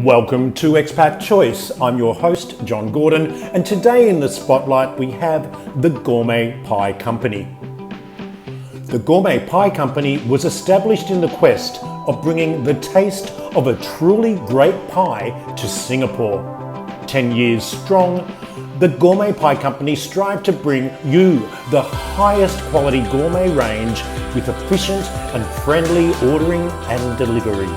Welcome to Expat Choice. I'm your host, John Gordon, and today in the spotlight we have the Gourmet Pie Company. The Gourmet Pie Company was established in the quest of bringing the taste of a truly great pie to Singapore. 10 years strong, the Gourmet Pie Company strive to bring you the highest quality gourmet range with efficient and friendly ordering and delivery.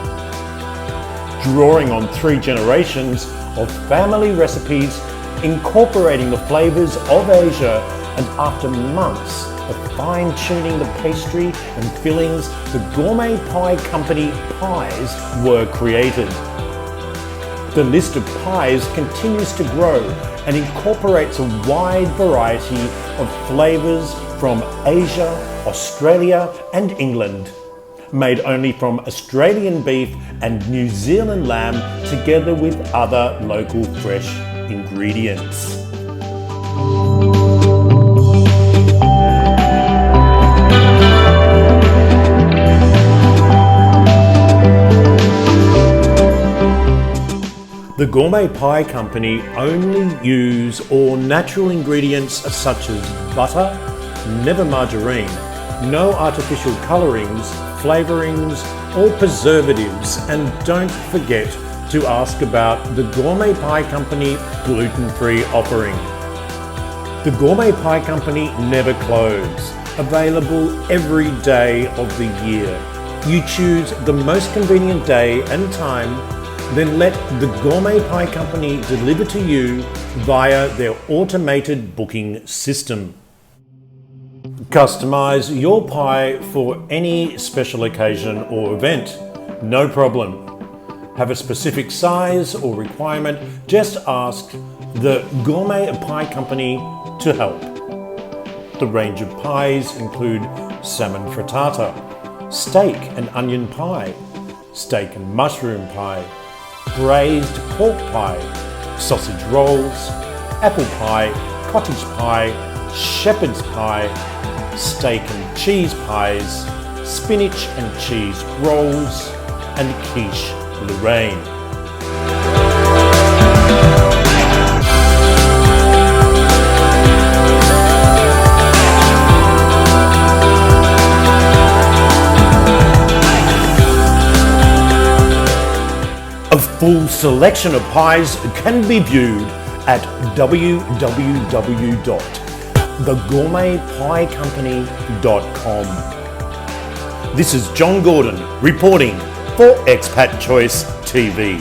Drawing on 3 generations of family recipes, incorporating the flavours of Asia, and after months of fine-tuning the pastry and fillings, the Gourmet Pie Company pies were created. The list of pies continues to grow and incorporates a wide variety of flavours from Asia, Australia and England. Made only from Australian beef and New Zealand lamb, together with other local fresh ingredients. The Gourmet Pie Company only use all natural ingredients such as butter, never margarine, no artificial colourings, flavourings or preservatives, and don't forget to ask about the Gourmet Pie Company gluten-free offering. The Gourmet Pie Company never close, available every day of the year. You choose the most convenient day and time, then let the Gourmet Pie Company deliver to you via their automated booking system. Customize your pie for any special occasion or event. No problem. Have a specific size or requirement? Just ask the Gourmet Pie Company to help. The range of pies include salmon frittata, steak and onion pie, steak and mushroom pie, braised pork pie, sausage rolls, apple pie, cottage pie, shepherd's pie, steak and cheese pies, spinach and cheese rolls, and quiche lorraine. A full selection of pies can be viewed at www.thegourmetpiecompany.com. This is John Gordon reporting for Expat Choice TV.